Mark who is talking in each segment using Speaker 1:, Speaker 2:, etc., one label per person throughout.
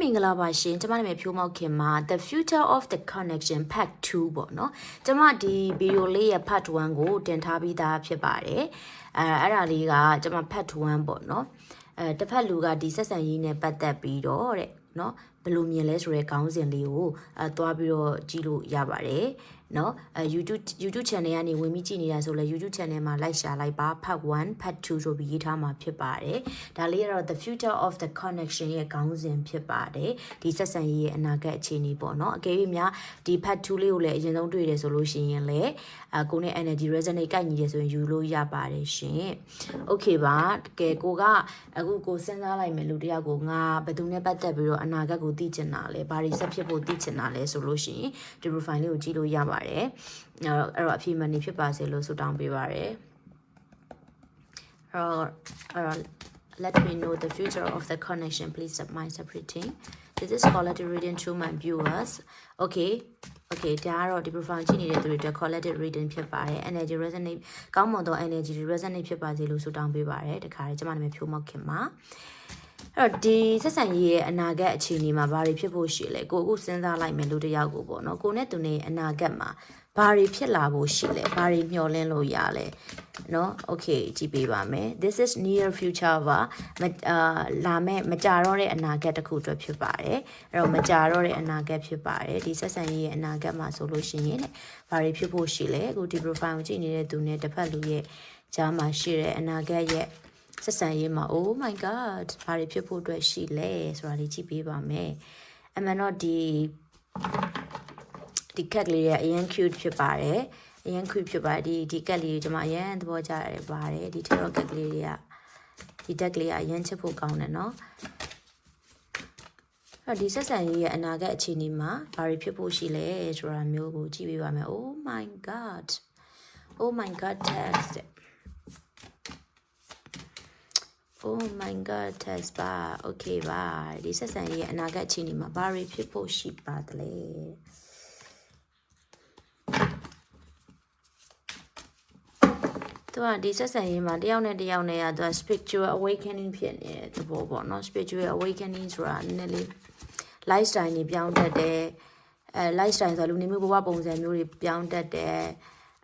Speaker 1: မင်္ဂလာပါရှင်ကျမနာမည်ဖြိုးမောက်ခင်မှာ The Future of the Connection Part 2ပေါ့နော်ကျမဒီဗီဒီယိုလေးရဲ့ Part 1ကိုတင်ထားပြီးသားဖြစ်ပါတယ်အဲ့ဒါလေးကကျမ Part 1ပေါ့နော်တစ်ဖက်လူကဒီဆက်ဆံရေးနဲ့ပတ်သက်ပြီးတော့တဲ့နော်ဘယ်လိုမြင်လဲဆိုတဲ့ခေါင်းစဉ်လေးကိုသွားပြီးတော့ကြည့်လို့ရပါတယ်နော်YouTube channel ကနေဝင်ပြီးကြည့်နေတာဆိုလဲ YouTube channel မှာ like share လိုက်ပါ Part 1 Part 2ဆိုပြီးရေးထားမှာဖြစ်ပါတယ်ဒါလေးကတော့ The Future of the Connection ရဲ့ခေါင်းစဉ်ဖြစ်ပါတယ်ဒီဆက်ဆံရေးရဲ့အနာဂတ်အခြေအနေပေါ့နော်အကယ်၍များဒီ Part 2လေးကိုလည်းအရင်ဆုံးတွေ့တယ်ဆိုလို့ရှိရင်လည်းကိုနဲ့ energy resonate ကိုက်ညီတယ်ဆိုရင်ယူလို့ရပါတယ်ရှင် Okay ပါတကယ်ကိုကအခုကိုစဉ်းစားလိုက်မယ်လူတယောက်ကိုငါဘယ်သူနဲ့ပတ်သက်ပြီးတော့အနာဂတ်ကိုသိချင်တာလဲဘာတွေဆက်ဖြစ်ဖို့သိချင်တာလဲဆိုလို့ရှိရင်ဒီ profile လေးကိုကြည့်လို့ရပါတယ်အဲ့တော့အဖြေမှန်နေဖြစ်ပါစေလို့ဆုတောင်းပေးပါတယ်let me know the future of the connection please submit separating this is quality reading to my viewers okay ဒါကတော့ဒီ profile ကြည့်နေတဲ့သူတွေအတွက် quality reading ဖြစ်ပါတယ် energy resonate ကောင်းမွန်သော energy resonate ဖြစ်ပါစေလို့ဆုတောင်းပေးပါတယ်တခါတည်းကျွန်မနာမည်ဖြိုးမောက်ခင်ပါအဲ့တော့ဒီဆက်ဆံရေးရဲ့အနာဂတ်အခြေအနေမှာဘာတွေဖြစ်ဖို့ရှိလဲကိုအခုစဉ်းစားလိုက်မယ်လူတယောက်ကိုပေါ့နော်ကိုနဲ့သူနဲ့အနာဂတ်မှာဘာတွေဖြစ်လာဖို့ရှိလဲဘာတွေမျှော်လင့်လို့ရလဲနော် okay ကြည့်ပေးပါမယ် this is near future ပါလာမဲ့မကြာတော့တဲ့အနာဂတ်တစ်ခုအတွက်ဖြစ်ပါတယ်အဲ့တော့မကြာတော့တဲ့အနာဂတ်ဖြစ်ပါတယ်ဒီဆက်ဆံရေးရဲ့အနာဂတ်မှာဆိုလို့ရှိရင်ဘာတွေဖြစ်ဖို့ရှိလဲအခုဒီ profile ကိုကြည့်နေတဲ့သူနဲ့တစ်ဖက်လူရဲ့ကြားမှာရှိတဲ့အနာဂတ်ရဲ့ဆက်ဆံရေးမှာ oh my god ဘာတွေဖြစ်ဖို့အတွက်ရှိလဲဆိုတာလေးကြည့်ပေးပါမယ်အမှန်တော့ဒီကက်ကလေးကအရင် cute ဖြစ်ပါတယ်အရင် cute ဖြစ်ပါတယ်ဒီကက်လေးကိုကျွန်မအရင်သဘောကျတယ်ပါတယ်ဒီ tarot ကက်ကလေးတွေကဒီ deck လေးကအရင်ချစ်ဖို့ကောင်းတယ်เนาะအဲ့ဒီဆက်ဆံရေးရဲ့အနာဂတ်အခြေအနေမှာဘာတွေဖြစ်ဖို့ရှိလဲဆိုတာမျိုးကိုကြည့်ပေးပါမယ် oh my god text oh my god text ပါ okay ပါဒီဆက်ဆံရေးရဲ့အနာဂတ်အခြေအနေမှာဘာတွေဖြစ်ဖို့ရှိပါသလဲသူကဒီဆက်ဆံရေးမှာတယောက်နဲ့တယောက်နဲ့ကသူက spiritual awakening ဖြစ်နေတဲ့သဘောပေါ့နော် spiritual awakening ဆိုတာနည်းနည်းလေး lifestyle တွေပြောင်းတတ်တယ်lifestyle ဆိုလူနေမှုဘဝပုံစံမျိုးတွေပြောင်းတတ်တယ်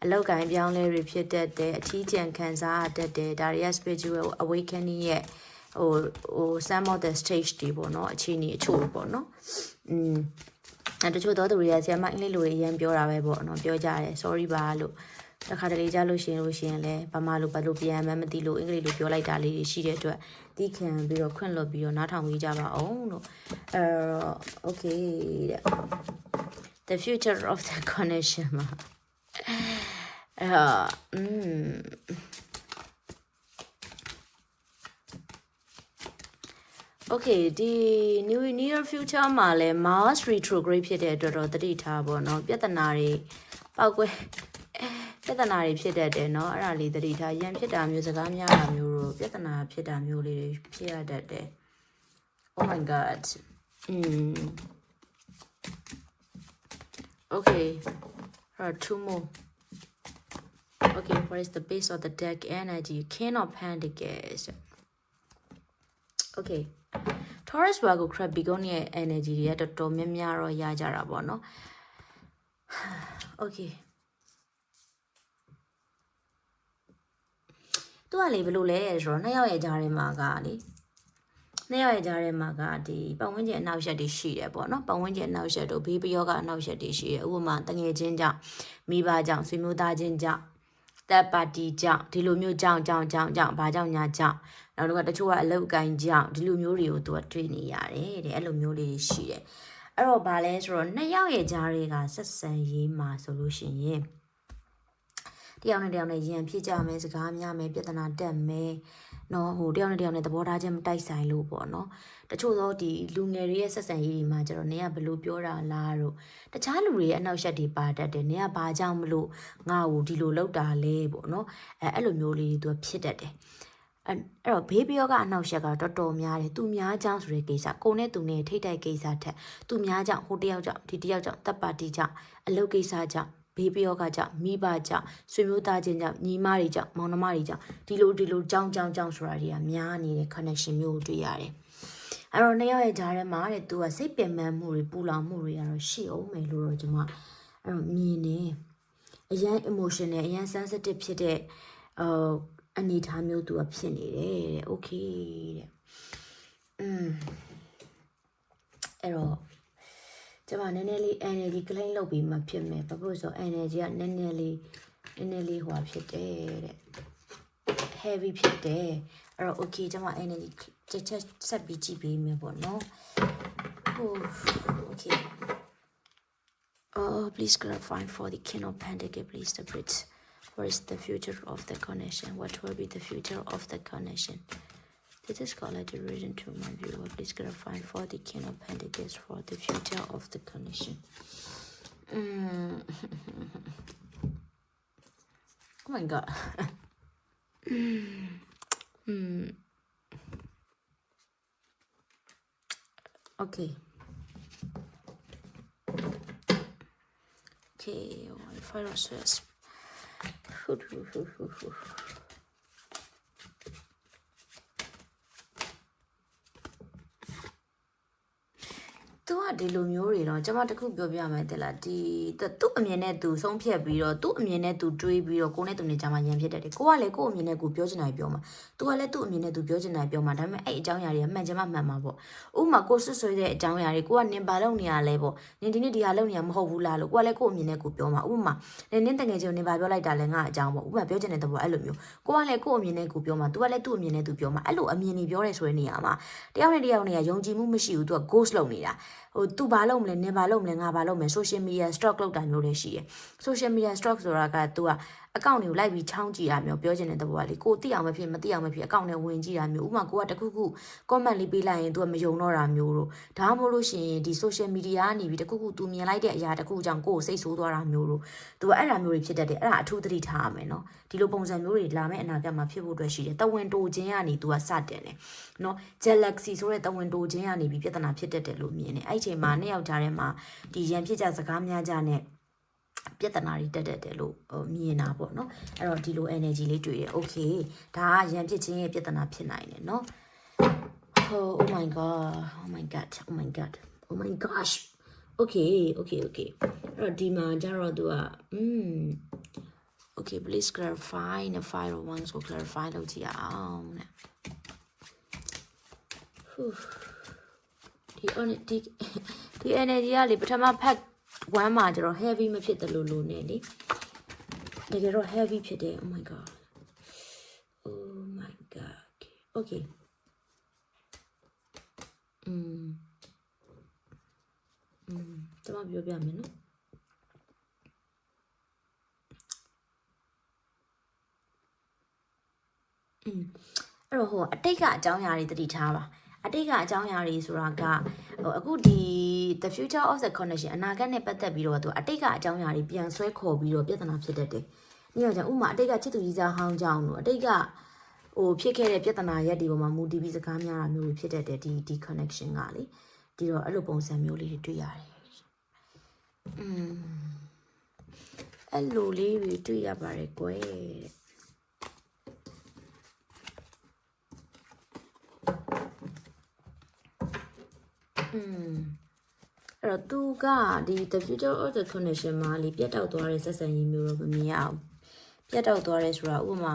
Speaker 1: အလောက်ကိုင်းပြောင်းလဲတွေဖြစ်တတ်တယ်အထီးကျန်ခံစားတတ်တယ်ဒါတွေက spiritual awakening ရဲ့some of the stage တွေပေါ့နော်အခြေအနေအချို့ပေါ့နော်တချို့သောသူတွေကဆရာမအင်္ဂလိပ်လိုအရင်ပြောတာပဲပေါ့နော်ပြောကြတယ် sorry ပါလို့တခါတလေကြားလို့ရှိရင်လည်းဘာမှလို့ဘာလို့ပြန်မှမသိလို့အင်္ဂလိပ်လိုပြောလိုက်တာလေးတွေရှိတဲ့အတွက်တီးခံပြီးတော့ခွင့်လွှတ်ပြီးတော့နားထောင်ကြပါအောင်လို့okay the future of the connection မှာokay ဒီ near future မှာလဲ Mars retrograde ဖြစ်တဲ့အတွက်တော့သတိထားပေါ့နော်ပြဿနာတွေပောက်ကွဲပြဿနာတွေဖြစ်တတ်တယ်เนาะအဲ့ဒါလေးသတိထားရန်ဖြစ်တာမျိုးစကားများတာမျိုးတို့ပြဿနာဖြစ်တာမျိုးလေးတွေဖြစ်ရတတ်တယ် oh my god okay two more okay what is the base of the deck energy you cannot panic guys okay Taurus Virgo crab begon ရဲ့ energy တွေကတော်တော်များများတော့ရကြတာပေါ့เนาะ okayသူကလေဘယ်လိုလဲဆိုတော့နှစ်ယောက်ရဲ့ကြားထဲမှာကလေနှစ်ယောက်ရဲ့ကြားထဲမှာကဒီပတ်ဝန်းကျင်အနောက်ရှက်တွေရှိတယ်ပေါ့နော်ပတ်ဝန်းကျင်အနောက်ရှက်တို့ဘေးပယောကအနောက်ရှက်တွေရှိတယ်ဥပမာတငယ်ချင်းကြောင့်မိဘကြောင့်ဆွေမျိုးသားချင်းကြောင့်တပ်ပါတီကြောင့်ဒီလိုမျိုးကြောင့်ဘာကြောင့်ညာကြောင့်နောက်တော့တချို့ကအလောက်ကိုင်းကြောင့်ဒီလိုမျိုးတွေကိုသူကတွေ့နေရတယ်တဲ့အဲ့လိုမျိုးလေးတွေရှိတယ်အဲ့တော့ဘာလဲဆိုတော့နှစ်ယောက်ရဲ့ကြားတွေကဆက်ဆံရေးမှာဆိုလို့ရှိရင်တယောက်နဲ့တယောက်နဲ့ရန်ဖြစ်ကြမယ်စကားများမယ်ပြဿနာတက်မယ်နော်ဟိုတယောက်နဲ့တယောက်နဲ့သဘောထားချင်းမတိုက်ဆိုင်လို့ပေါ့နော်တချို့သောဒီလူငယ်တွေရဲ့ဆက်ဆံရေးတွေမှာကျတော့နင်ကဘယ်လိုပြောတာလားတို့တခြားလူတွေရဲ့အနောက်ရှက်တွေပါတတ်တယ်နင်ကဘာကြောင့်မလို့ငါ့ကိုဒီလိုလုပ်တာလဲပေါ့နော်အဲ့လိုမျိုးလေးတွေသူဖြစ်တတ်တယ်အဲ့တော့ဘေးပြောကအနောက်ရှက်ကတော်တော်များတယ်သူများကြောင့်ဆိုတဲ့ကိစ္စကိုနဲ့သူနဲ့ထိတ်တိုက်ကိစ္စထက်သူများကြောင့်ဟိုတယောက်ကြောင့်ဒီတယောက်ကြောင့်တပ်ပါတီကြောင့်အလုပ်ကိစ္စကြောင့်ဘေးပယောကကြောင့်မိဘကြောင့်ဆွေမျိုးသားချင်းကြောင့်ညီမတွေကြောင့်မောင်နှမတွေကြောင့်ဒီလိုကြောင်းဆိုတာတွေကများနေတဲ့ connection မျိုးကိုတွေ့ရတယ် အဲ့တော့နှစ်ယောက်ရဲ့ကြားထဲမှာတဲ့သူကစိတ်ပင်ပန်းမှုတွေပူလောင်မှုတွေကတော့ရှိအောင်မယ်လို့တော့ကျွန်မအဲ့တော့မြင်နေအရန် emotional အရန် sensitive ဖြစ်တဲ့အနေအထားမျိုးသူကဖြစ်နေတယ်တဲ့ okay တဲ့အဲ့တော့ကျွန်မနည်းနည်းလေး energy claim လုပ်ပြီးမှဖြစ်မယ်ဘာလို့ဆို energy ကနည်းနည်းလေးဟိုဖြစ်တယ်တဲ့ heavy ဖြစ်တယ်အဲ့တော့ okay ကျွန်မ energy ချက်ဆက်ပြီးကြည့်ပေးမယ်ပေါ့နော်ဟို okay please clarify for the King of Pentacles please the bridge what is the future of the connection what will be the future of the connection this is called the reason to my viewer please clarify for the King of Pentacles for the future of the connection oh my god okay if I don't stress သူကဒီလိုမျိုးတွေတော့ကျွန်မတခုပြောပြမယ်တဲ့လားဒီသူ့အမြင်နဲ့သူဆုံးဖြတ်ပြီးတော့သူ့အမြင်နဲ့သူတွေးပြီးတော့ကိုနဲ့သူနဲ့ကြာမှရန်ဖြစ်တတ်တယ်ကိုကလည်းကို့အမြင်နဲ့ကိုပြောချင်တာပြောမှာသူကလည်းသူ့အမြင်နဲ့သူပြောချင်တာပြောမှာဒါပေမဲ့အဲ့အကြောင်းအရာတွေကမှန်ချင်မှမှန်မှာပေါ့ဥပမာကိုဆွဆွဲတဲ့အကြောင်းအရာတွေကိုကနင်ဘာလုပ်နေရလဲပေါ့နင်ဒီနေ့ဒီဟာလုပ်နေရမဟုတ်ဘူးလားလို့ကိုကလည်းကို့အမြင်နဲ့ကိုပြောမှာဥပမာနင်တကယ်ချင်းနင်ဘာပြောလိုက်တာလဲငါအကြောင်းပေါ့ဥပမာပြောချင်တဲ့သဘောအဲ့လိုမျိုးကိုကလည်းကို့အမြင်နဲ့ကိုပြောမှာသူကလည်းသူ့အမြင်နဲ့သူပြောမှာအဲ့လိုအမြင်တွေပြောရဲဆိုတဲ့နေရာမှာတယောက်နဲ့တယောက်နဲ့ယုံကြည်မှုမရှိဘူးသူက ghost လုပ်နေတာဟိုသူဘာလုပ်မလဲနင်ဘာလုပ်မလဲငါဘာလုပ်မလဲ social media stock လုပ်တာမျိုးလည်းရှိတယ် social media stock ဆိုတာကသူကအကောင့်တွေကိုလိုက်ပြီးချောင်းကြည့်တာမျိုးပြောချင်တဲ့သဘောကလေကိုသိအောင်မဖြစ်မသိအောင်မဖြစ်အကောင့်နဲ့ဝင်ကြည့်တာမျိုးဥပမာကိုကတခုခု comment လေးပေးလိုက်ရင် तू ကမယုံတော့တာမျိုးတို့ဒါမှမဟုတ်လို့ရှိရင်ဒီ social media ကနေပြီးတခုခု तू မြင်လိုက်တဲ့အရာတခုကြောင့်ကိုယ်ကိုစိတ်ဆိုးသွားတာမျိုးတို့ तू ကအဲ့ဒါမျိုးတွေဖြစ်တတ်တယ်အဲ့ဒါအထူးသတိထားရမယ်နော်ဒီလိုပုံစံမျိုးတွေလာမယ့်အနာဂတ်မှာဖြစ်ဖို့အတွက်ရှိတယ်တဝင်တိုခြင်းကနေ तू ကစတင်တယ်နော် jealousy ဆိုတဲ့တဝင်တိုခြင်းကနေပြီးပြဿနာဖြစ်တတ်တယ်လို့မြင်တယ်အဲ့ဒီအချိန်မှာနှစ်ယောက်ကြားထဲမှာဒီရန်ဖြစ်ကြစကားများကြနဲ့ပြဿနာတွေတက်တယ်လို့မြင်တာပေါ့နော်အဲ့တော့ဒီလို energy လေးတွေ့တယ် okay ဒါကရန်ဖြစ်ခြင်းရဲ့ပြဿနာဖြစ်နိုင်တယ်နော် oh my god oh my god oh my god oh my gosh okay အဲ့တော့ဒီမှာကျတော့သူကokay please clarify နဲ့ 501 so clarify လုပ်ကြည့်အောင်တဲ့ဒီ energy ကလေပထမဖက်1မှာကျတော့ heavy မဖြစ်တယ်လို့နဲ့လေတကယ်တော့ heavy ဖြစ်တယ် oh my god okay ကျွန်မပြောပြမယ်နော်အဲ့တော့ဟိုအတိတ်ကအကြောင်းအရာတွေတတိထားပါအတိတ်ကအကြောင်းအရာတွေဆိုတာကဟိုအခုဒီ the future of the connection အနာဂတ်နဲ့ပတ်သက်ပြီးတော့သူအတိတ်ကအကြောင်းအရာတွေပြန်ဆွဲခေါ်ပြီးတော့ပြဿနာဖြစ်တတ်တယ်။နေ့ကြောင့်ဥမာအတိတ်ကချစ်သူကြီးစားဟောင်းကြောင်းတို့အတိတ်ကဟိုဖြစ်ခဲ့တဲ့ပြဿနာရက်ဒီပေါ်မှာမူတည်ပြီးစကားများတာမျိုးတွေဖြစ်တတ်တယ်ဒီ connection ကလေဒီတော့အဲ့လိုပုံစံမျိုးလေးတွေတွေ့ရတယ်။အဲ့လိုလေးတွေတွေ့ရပါတယ်ကွယ်။အဲ့တော့သူကဒီ the future of the connection မှာလေပြတ်တောက်သွားတဲ့ဆက်ဆံရေးမျိုးတော့မမြင်ရအောင်ပြတ်တောက်သွားတယ်ဆိုတာဥပမာ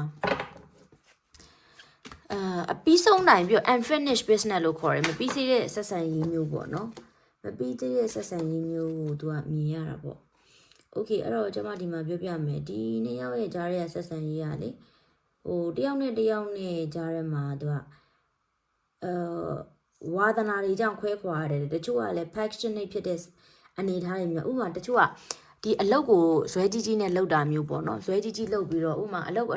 Speaker 1: အပြီးဆုံးနိုင်ပြီး unfinished business လို့ခေါ်တယ်မပြီးသေးတဲ့ဆက်ဆံရေးမျိုးပေါ့နော်မပြီးသေးတဲ့ဆက်ဆံရေးမျိုးကိုသူကမြင်ရတာပေါ့ okay အဲ့တော့ကျွန်မဒီမှာပြောပြမယ်ဒီနှစ်ယောက်ရဲ့ကြားရဲ့ဆက်ဆံရေးကလေဟိုတယောက်နဲ့တယောက်နဲ့ကြားထဲမှာသူကဝါသနာတွေကြောင့်ခွဲခွာရတယ်တချို့ကလည်း passionate ဖြစ်တဲ့အနေထားတွေမျိုးဥပမာတချို့ကဒီအလုပ်ကိုဇွဲကြီးကြီးနဲ့လုပ်တာမျိုးပေါ့နော်ဇွဲကြီးကြီးလုပ်ပြီးတော့ဥပမာအလုပ်ကို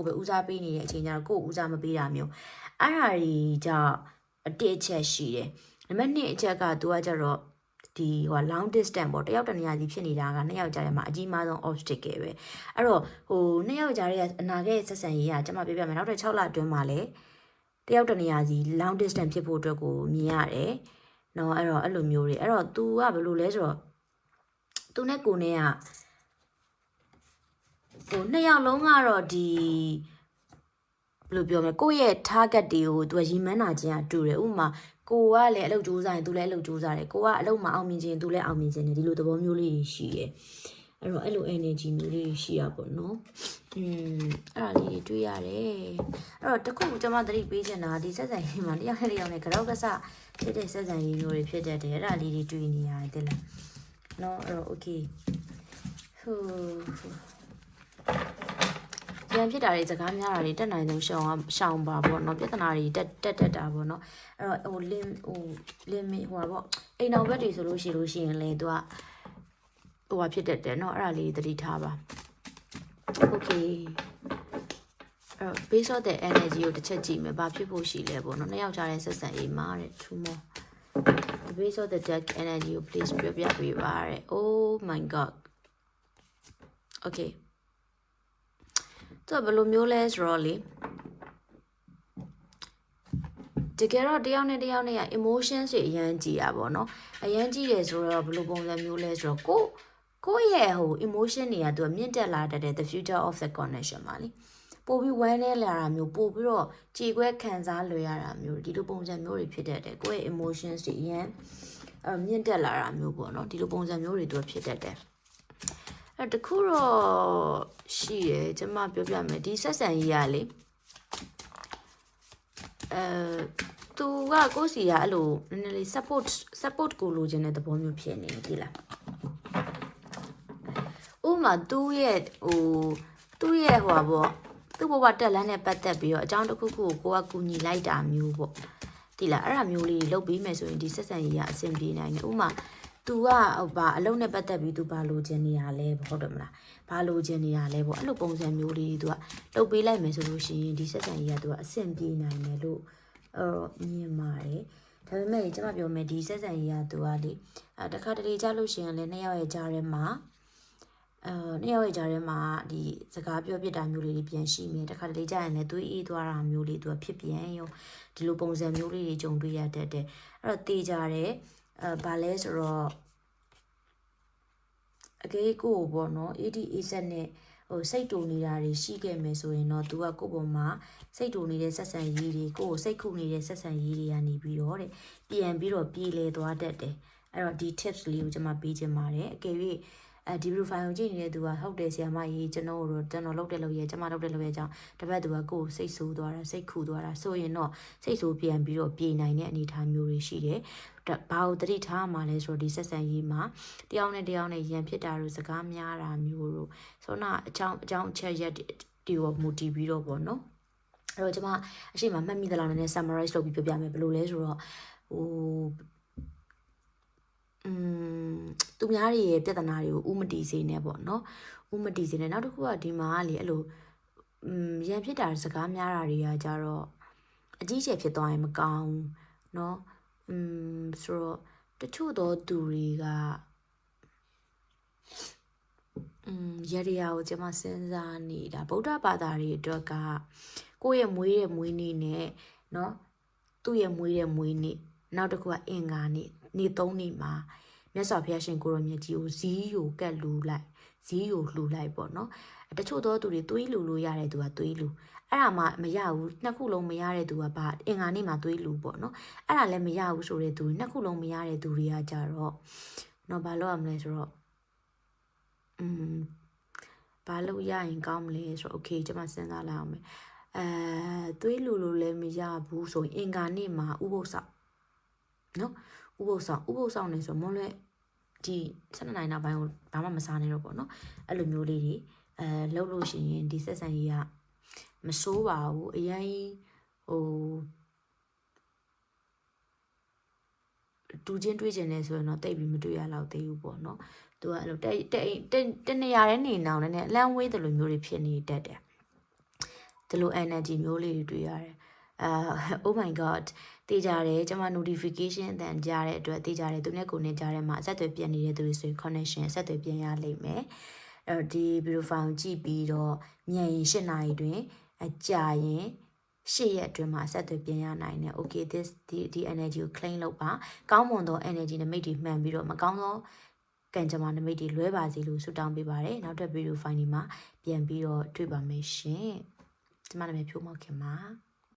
Speaker 1: ပဲဦးစားပေးနေတဲ့အချိန်ကျတော့ကိုယ်ဦးစားမပေးတာမျိုးအဲ့ဟာတွေကြောင့်အတစ်အချက်ရှိတယ်နံပါတ်2အချက်ကသူကကြတော့ဒီဟို long distance ပေါ့တယောက်တနေရာစီဖြစ်နေတာကနှစ်ယောက်ကြားထဲမှာအကြီးမားဆုံး obstacle ပဲအဲ့တော့ဟိုနှစ်ယောက်ကြားရဲ့အနာဂတ်ဆက်ဆံရေးကကျွန်မပြောပြမယ်နောက်ထပ်6လအတွင်းမှာလည်းတယောက်တနေရာစီ long distance ဖြစ်ဖို့အတွက်ကိုမြင်ရတယ်เนาะအဲ့တော့အဲ့လိုမျိုးတွေအဲ့တော့ तू ကဘယ်လိုလဲဆိုတော့ तू နဲ့ကိုနဲ့ကဟိုနှစ်ယောက်လုံးကတော့ဒီဘယ်လိုပြောမလဲကိုယ့်ရဲ့ target တွေကို तू ရည်မှန်းတာချင်းကတူတယ်ဥပမာ ကိုကလည်းအလုပ်ကြိုးစားရင်သူလည်းအလုပ်ကြိုးစားတယ်ကိုကအလုပ်မအောင်မြင်ခြင်းသူလည်းအောင်မြင်ခြင်းတယ်ဒီလိုသဘောမျိုးလေးတွေရှိတယ်အဲ့တော့အဲ့လို energy မျိုးလေးရှိရပါတော့အဲ့ဒါလေးတွေတွေ့ရတယ်အဲ့တော့တခုကျွန်မသတိပေးချင်တာဒီဆက်ဆံရေးမှာတယောက်နဲ့တယောက်နဲ့ကြောက်ကစဖြစ်တဲ့ဆက်ဆံရေးမျိုးတွေဖြစ်တတ်တယ်အဲ့ဒါလေးတွေတွေ့နေရတယ်တဲ့လားနော်အဲ့တော့ okay ဟိုရန်ဖြစ်တာတွေစကားများတာတွေတက်နိုင်ဆုံးရှောင်ပါပေါ့နော်ပြဿနာတွေတက်တာပေါ့နော်အဲ့တော့ဟို limit ဟိုပါပေါ့အိမ်အောင်ဘက်တွေဆိုလို့ရှိရင်လေသူကဟိုပါဖြစ်တတ်တယ်နော်အဲ့ဒါလေးသတိထားပါ okay အဲ့တော့ base of the energy ကိုတစ်ချက်ကြည့်မယ်ဘာဖြစ်ဖို့ရှိလဲပေါ့နော်နှစ်ယောက်ကြားတဲ့ဆက်ဆံရေးမှာတဲ့ two more the base of the dark energy ကို please ပြပြပေးပါတဲ့ oh my god okay သူကဘယ်လိုမျိုးလဲဆိုတော့လေတကယ်တော့တယောက်နဲ့တယောက်နဲ့က emotions တွေအရန်ကြီးတာပေါ့နော်အရန်ကြီးတယ်ဆိုတော့ဘယ်လိုပုံစံမျိုးလဲဆိုတော့ကိုယ့်ရဲ့ဟို emotion တွေကသူကမြင့်တက်လာတတ်တဲ့ the future of the connection ပါလေပို့ပြီးဝမ်းနေလာတာမျိုးပို့ပြီးတော့ကြည်ခွဲခံစားလွယ်ရတာမျိုးဒီလိုပုံစံမျိုးတွေဖြစ်တတ်တယ်ကိုယ့်ရဲ့ emotions တွေအရန်မြင့်တက်လာတာမျိုးပေါ့နော်ဒီလိုပုံစံမျိုးတွေသူကဖြစ်တတ်တယ်အဲ့တခုတော့ရှိရယ်ကျွန်မပြောပြမယ်ဒီဆက်ဆံရေးရလေသူကကိုစီကအဲ့လိုနည်းနည်းလေး support ကိုလိုချင်တဲ့သဘောမျိုးဖြစ်နေပြီလားဥမာသူ့ရဲ့ဟိုပါပေါ့သူ့ဘဝတက်လန်းနဲ့ပတ်သက်ပြီးတော့အကြောင်းတစ်ခုခုကိုကကူညီလိုက်တာမျိုးပေါ့ဒီလားအဲ့ဒါမျိုးလေးလုပ်ပြီးမယ်ဆိုရင်ဒီဆက်ဆံရေးကအဆင်ပြေနိုင်တယ်ဥမာသူကဘာအလုံးနဲ့ပတ်သက်ပြီးသူဘာလိုချင်နေရလဲဟုတ်တယ်မလားဘာလိုချင်နေရလဲပေါ့အဲ့လိုပုံစံမျိုးလေးသူကလုပ်ပေးလိုက်မယ်ဆိုလို့ရှိရင်ဒီဆက်ဆံရေးကသူကအဆင်ပြေနိုင်တယ်လို့မြင်ပါတယ်ဒါပေမဲ့ကျွန်မပြောမယ်ဒီဆက်ဆံရေးကသူကလေတခါတလေကြားလို့ရှိရင်လည်းနှစ်ယောက်ရဲ့ကြားထဲမှာနှစ်ယောက်ရဲ့ကြားထဲမှာဒီစကားပြောပြတာမျိုးလေးတွေပြန်ရှိမြင်တခါတလေကြားရင်လည်းသွေးအေးသွားတာမျိုးလေးသူကဖြစ်ပြန်ရောဒီလိုပုံစံမျိုးလေးတွေကြုံတွေ့ရတတ်တယ်အဲ့တော့တေးကြတယ်ဘာလဲဆိုတော့အကေးကိုပေါ့နော် AD set နဲ့ဟိုစိတ်တူနေတာတွေရှိခဲ့မယ်ဆိုရင်တော့ तू ကကိုယ့်ပေါ်မှာစိတ်တူနေတဲ့ဆက်ဆံရေးတွေကိုယ်စိတ်ခုနေတဲ့ဆက်ဆံရေးတွေကနေပြီးတော့တဲ့ပြန်ပြီးတော့ပြေလဲသွားတတ်တယ်အဲ့တော့ဒီ tips လေးကိုကျွန်မပေးချင်ပါတယ်အကယ်၍ဒီ profile ကိုကြည့်နေတဲ့သူကဟုတ်တယ်ဆရာမကြီးကျွန်တော်လုပ်တယ်လို့ရဲကျွန်မလုပ်တယ်လို့ရဲကြောင့်တပတ်သူကကိုယ်စိတ်ဆိုးသွားတာစိတ်ခူသွားတာဆိုရင်တော့စိတ်ဆိုးပြန်ပြီးတော့ပြေနိုင်တဲ့အနေအထားမျိုးတွေရှိတယ်ဘာလို့တတိထားမှလဲဆိုတော့ဒီဆက်ဆံရေးမှာတယောက်နဲ့ရန်ဖြစ်တာတို့စကားများတာမျိုးတို့ဆိုတော့အကြောင်းအချက်ရက်ဒီကိုမူတည်ပြီးတော့ပေါ့နော်အဲ့တော့ကျွန်မအရှိမမှတ်မိသလားနည်းနည်း summarize လုပ်ပြီးပြောပြမယ်ဘယ်လိုလဲဆိုတော့ဟိုသူများတွေရဲ့ပြဿနာတွေကိုဥမတီစေနဲ့ပေါ့နော်ဥမတီစေနဲ့နောက်တစ်ခုကဒီမှာလေအဲ့လိုရန်ဖြစ်တာစကားများတာတွေကကြတော့အကြီးကျယ်ဖြစ်သွားရင်မကောင်းเนาะဆိုတော့တချို့သောသူတွေကရရကိုကျွန်မစဉ်းစားနေတာဗုဒ္ဓဘာသာတွေအတွက်ကကိုယ့်ရဲ့မွေးနေ့နဲ့เนาะသူ့ရဲ့မွေးနေ့နောက်တစ်ခုကအင်္ဂါနေ့နေ့3နေ့မှာမြတ်စွာဘုရားရှင်ကိုရောမြတ်ကြီးကိုဇီးကိုကတ်လူလိုက်ဇီးကိုလှူလိုက်ပေါ့နော်တချို့သောသူတွေသွေးလူလို့ရတဲ့သူကသွေးလူအဲ့ဒါမှမရဘူးနှစ်ခုလုံးမရတဲ့သူကဘာအင်္ဂါနေ့မှာသွေးလူပေါ့နော်အဲ့ဒါလည်းမရဘူးဆိုတဲ့သူနှစ်ခုလုံးမရတဲ့သူတွေကကြတော့နော်ဘာလို့ရမလဲဆိုတော့ဘာလို့ရရင်ကောင်းမလဲဆိုတော့ okay ကျွန်မစဉ်းစားလိုက်အောင်မယ်သွေးလူလို့လည်းမရဘူးဆိုရင်အင်္ဂါနေ့မှာဥပုသ်ဆောင်နော်ဥပုသ်ဆောင်နေဆိုမွန်းလွဲဒီ7နိုင်နောက်ပိုင်းကိုဘာမှမစားနေတော့ပေါ့နော်အဲ့လိုမျိုးလေးတွေလှုပ်လို့ရှိရင်ဒီဆက်ဆံရေးကမဆိုးပါဘူးအရင်ဟိုတူချင်းတွေးကျင်နေဆိုရင်တော့တိတ်ပြီးမတွေ့ရတော့သေးဘူးပေါ့နော်သူကအဲ့လိုတနေရာတဲ့နေအောင်လည်းအလန့်ဝေးတယ်လို့မျိုးတွေဖြစ်နေတတ်တယ်ဒီလို energy မျိုးလေးတွေတွေ့ရတယ်oh my god တေးကြတယ်ကျွန်မ notification အတန်ကြားတဲ့အတွက်တေးကြတယ်သူနဲ့ကိုနဲ့ကြားထဲမှာအဆက်အသွယ်ပြတ်နေတဲ့သူတွေဆိုရင် connection အဆက်အသွယ်ပြန်ရလိမ့်မယ်ဒီ profile ကြည့်ပြီးတော့မြန်ရင်8နာရီတွင်ကြာရင်8ရက်အတွင်းမှာအဆက်အသွယ်ပြန်ရနိုင်တယ် okay this ဒီ energy ကို claim လုပ်ပါကောင်းမွန်သော energy နမိတ်တွေမှန်ပြီးတော့မကောင်းသောကံကြမ္မာနမိတ်တွေလွဲပါစေလို့ဆုတောင်းပေးပါတယ်နောက်ထပ် video file ဒီမှာပြန်ပြီးတော့တွေ့ပါမယ်ရှင်ကျမနာမည်ဖြိုးမောက်ခင်ပါ